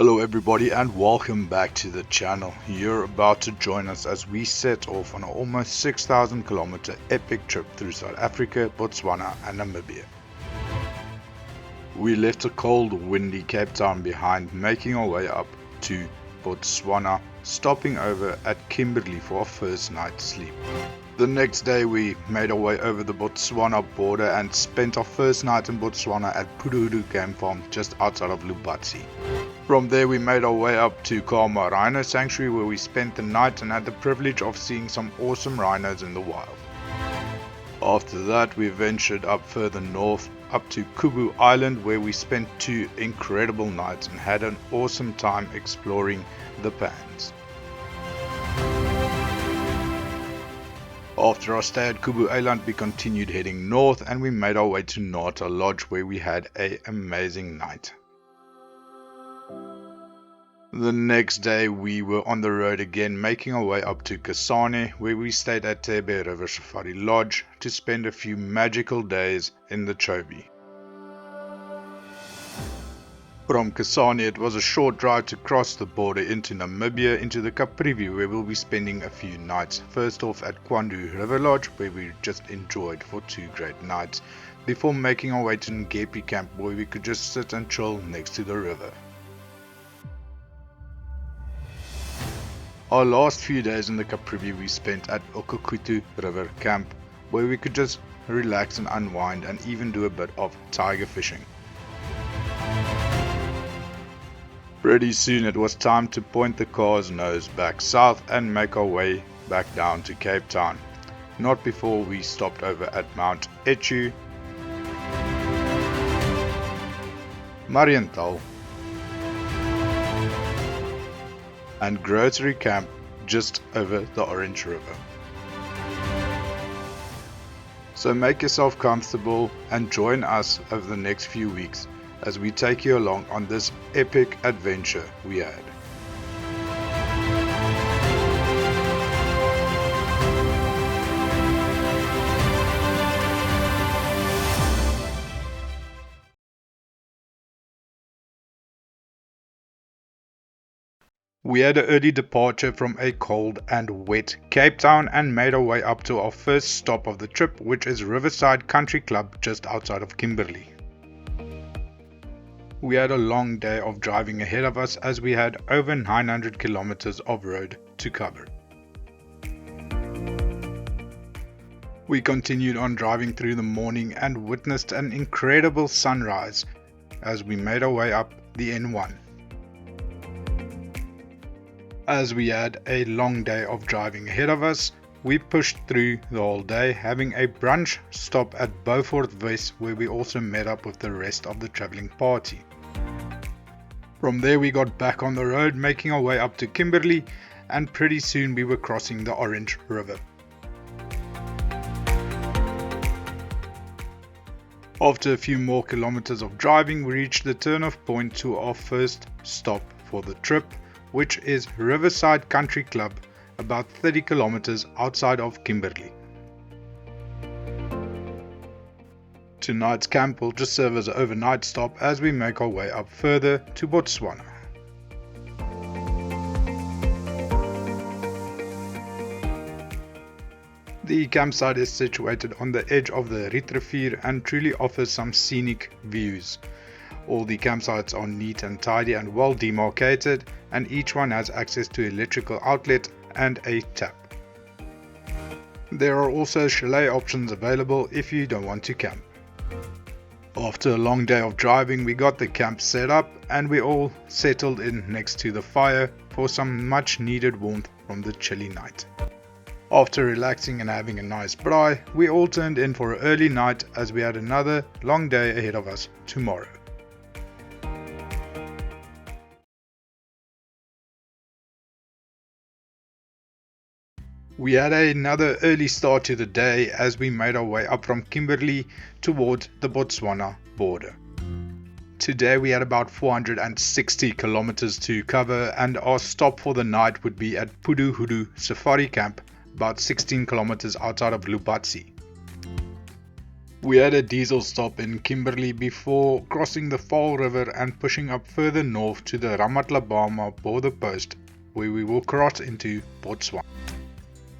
Hello everybody and welcome back to the channel. You're about to join us as we set off on an almost 6,000 kilometer epic trip through South Africa, Botswana and Namibia. We left a cold, windy Cape Town behind, making our way up to Botswana, stopping over at Kimberley for our first night's sleep. The next day we made our way over the Botswana border and spent our first night in Botswana at Phuduhudu Camp just outside of Lobatse. From there we made our way up to Khama Rhino Sanctuary, where we spent the night and had the privilege of seeing some awesome rhinos in the wild. After that we ventured up further north up to Kubu Island, where we spent 2 incredible nights and had an awesome time exploring the pans. After our stay at Kubu Island we continued heading north and we made our way to Nata Lodge, where we had an amazing night. The next day we were on the road again, making our way up to Kasane, where we stayed at Chobe River Safari Lodge to spend a few magical days in the Chobe. From Kasane it was a short drive to cross the border into Namibia, into the Caprivi, where we'll be spending a few nights. First off at Kwando River Lodge, where we just enjoyed for 2 great nights, before making our way to Ngepi Camp, where we could just sit and chill next to the river. Our last few days in the Caprivi we spent at Kwando River Camp, where we could just relax and unwind and even do a bit of tiger fishing. Pretty soon it was time to point the car's nose back south and make our way back down to Cape Town. Not before we stopped over at Mount Echu, Marienthal and Grocery Camp just over the Orange River. So make yourself comfortable and join us over the next few weeks as we take you along on this epic adventure we had. We had an early departure from a cold and wet Cape Town and made our way up to our first stop of the trip, which is Riverside Country Club just outside of Kimberley. We had a long day of driving ahead of us as we had over 900 kilometers of road to cover. We continued on driving through the morning and witnessed an incredible sunrise as we made our way up the N1. As we had a long day of driving ahead of us, we pushed through the whole day, having a brunch stop at Beaufort West, where we also met up with the rest of the travelling party. From there we got back on the road, making our way up to Kimberley, and pretty soon we were crossing the Orange River. After a few more kilometers of driving, we reached the turn-off point to our first stop for the trip, which is Riverside Country Club, about 30 kilometers outside of Kimberley. Tonight's camp will just serve as an overnight stop as we make our way up further to Botswana. The campsite is situated on the edge of the River and truly offers some scenic views. All the campsites are neat and tidy and well demarcated, and each one has access to electrical outlet and a tap. There are also chalet options available if you don't want to camp. After a long day of driving, we got the camp set up and we all settled in next to the fire for some much needed warmth from the chilly night. After relaxing and having a nice braai, we all turned in for an early night as we had another long day ahead of us tomorrow. We had another early start to the day as we made our way up from Kimberley toward the Botswana border. Today we had about 460 kilometers to cover, and our stop for the night would be at Phuduhudu Safari Camp, about 16 kilometers outside of Lobatse. We had a diesel stop in Kimberley before crossing the Kwando River and pushing up further north to the Ramatlabama border post, where we will cross into Botswana.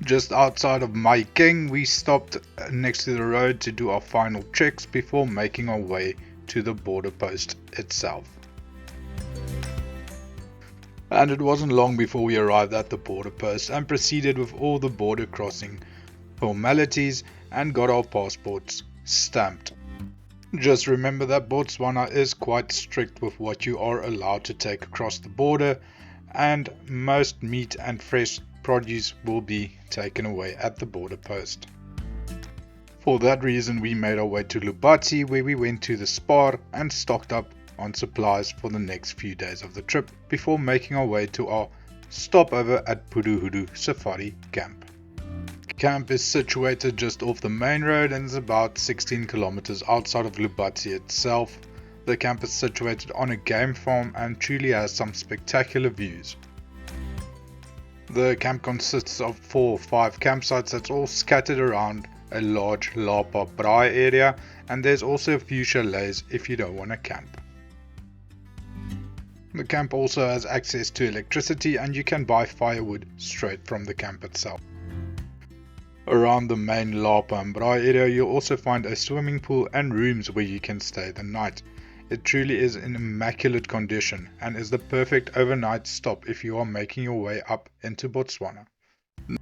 Just outside of Maikeng, we stopped next to the road to do our final checks before making our way to the border post itself. And it wasn't long before we arrived at the border post and proceeded with all the border crossing formalities and got our passports stamped. Just remember that Botswana is quite strict with what you are allowed to take across the border, and most meat and fresh produce will be taken away at the border post. For that reason, we made our way to Lobatse, where we went to the Spar and stocked up on supplies for the next few days of the trip before making our way to our stopover at Phuduhudu Safari Camp. Camp is situated just off the main road and is about 16 kilometers outside of Lobatse itself. The camp is situated on a game farm and truly has some spectacular views. The camp consists of 4 or 5 campsites that's all scattered around a large Lapa braai area, and there's also a few chalets if you don't want to camp. The camp also has access to electricity and you can buy firewood straight from the camp itself. Around the main Lapa and braai area you'll also find a swimming pool and rooms where you can stay the night. It truly is in immaculate condition and is the perfect overnight stop if you are making your way up into Botswana.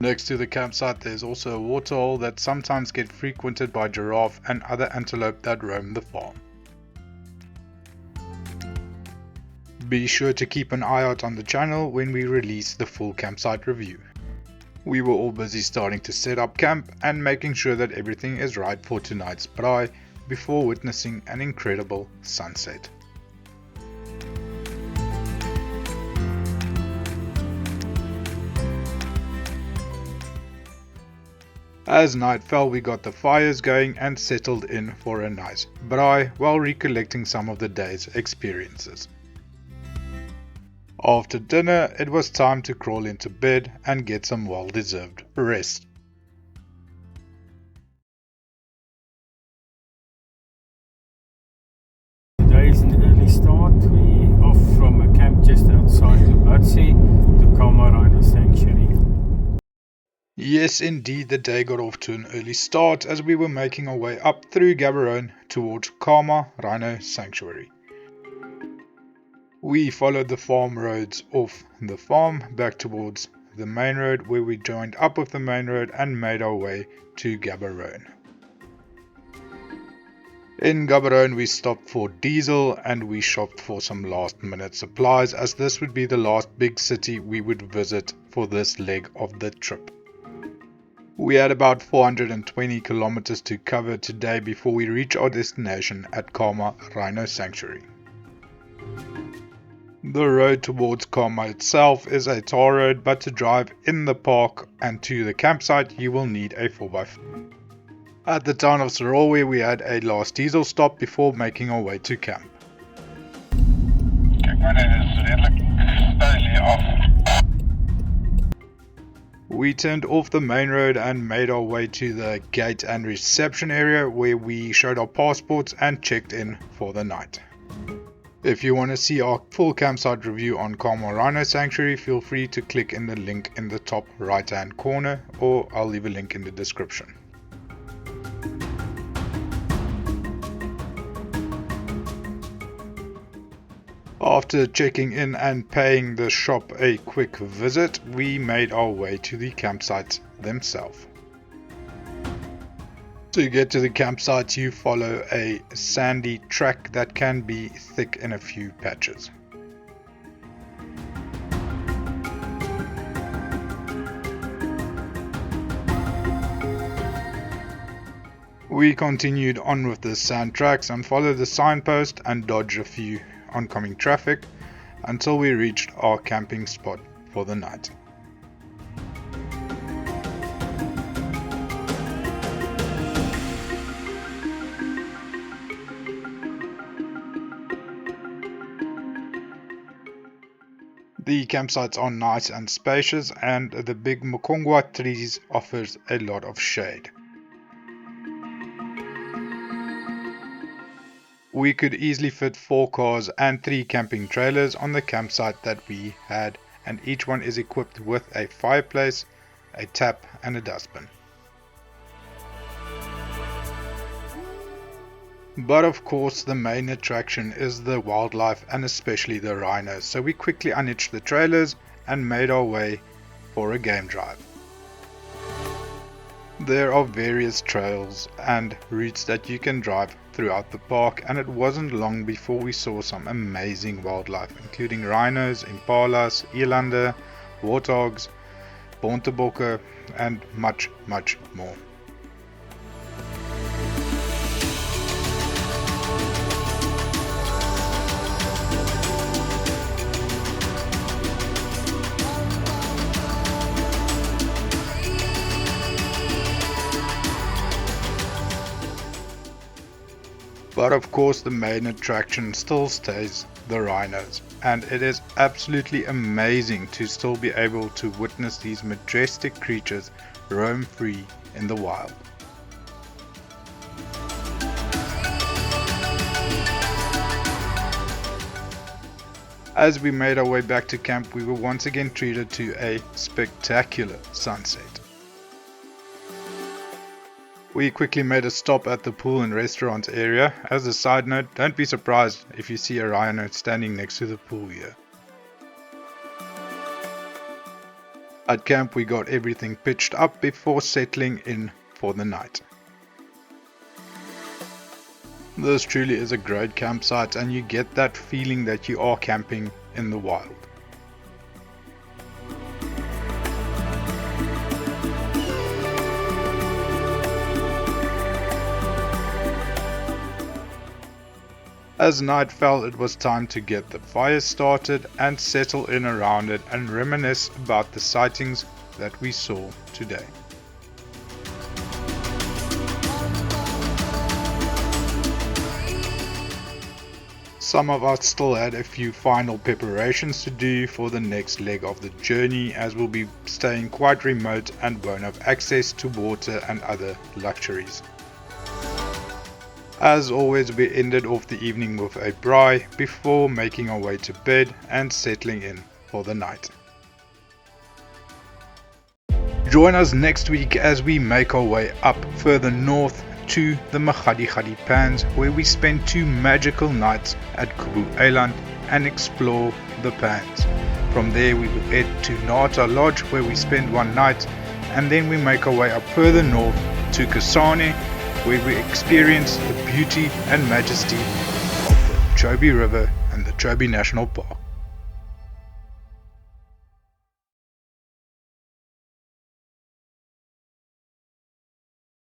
Next to the campsite there's also a waterhole that sometimes gets frequented by giraffe and other antelope that roam the farm. Be sure to keep an eye out on the channel when we release the full campsite review. We were all busy starting to set up camp and making sure that everything is right for tonight's braai before witnessing an incredible sunset. As night fell, we got the fires going and settled in for a nice braai while recollecting some of the day's experiences. After dinner, it was time to crawl into bed and get some well-deserved rest. Today is an early start. We off from a camp just outside Lobatse, the Khama Rhino Sanctuary. Yes, indeed, the day got off to an early start as we were making our way up through Gaborone towards Khama Rhino Sanctuary. We followed the farm roads off the farm back towards the main road, where we joined up with the main road and made our way to Gaborone. In Gaborone we stopped for diesel and we shopped for some last minute supplies, as this would be the last big city we would visit for this leg of the trip. We had about 420 kilometers to cover today before we reach our destination at Khama Rhino Sanctuary. The road towards Khama itself is a tar road, but to drive in the park and to the campsite you will need a 4x4. At the town of Sorowe we had a last diesel stop before making our way to camp. We turned off the main road and made our way to the gate and reception area, where we showed our passports and checked in for the night. If you want to see our full campsite review on Khama Rhino Sanctuary, feel free to click in the link in the top right hand corner, or I'll leave a link in the description. After checking in and paying the shop a quick visit, we made our way to the campsites themselves. To get to the campsite you follow a sandy track that can be thick in a few patches. We continued on with the sand tracks and followed the signpost and dodged a few oncoming traffic until we reached our camping spot for the night. The campsites are nice and spacious, and the big mokongwa trees offers a lot of shade. We could easily fit 4 cars and 3 camping trailers on the campsite that we had, and each one is equipped with a fireplace, a tap and a dustbin. But of course the main attraction is the wildlife and especially the rhinos, so we quickly unhitched the trailers and made our way for a game drive. There are various trails and routes that you can drive throughout the park, and it wasn't long before we saw some amazing wildlife, including rhinos, impalas, eland, warthogs, bontebokke, and much more. But of course the main attraction still stays the rhinos, and it is absolutely amazing to still be able to witness these majestic creatures roam free in the wild. As we made our way back to camp, we were once again treated to a spectacular sunset. We quickly made a stop at the pool and restaurant area. As a side note, don't be surprised if you see a rhino standing next to the pool here. At camp we got everything pitched up before settling in for the night. This truly is a great campsite, and you get that feeling that you are camping in the wild. As night fell, it was time to get the fire started and settle in around it and reminisce about the sightings that we saw today. Some of us still had a few final preparations to do for the next leg of the journey, as we'll be staying quite remote and won't have access to water and other luxuries. As always, we ended off the evening with a braai before making our way to bed and settling in for the night. Join us next week as we make our way up further north to the Magadiagadi Pans, where we spend 2 magical nights at Kubu Island and explore the Pans. From there we will head to Nata Lodge, where we spend 1 night, and then we make our way up further north to Kasane, where we experience the beauty and majesty of the Chobe River and the Chobe National Park.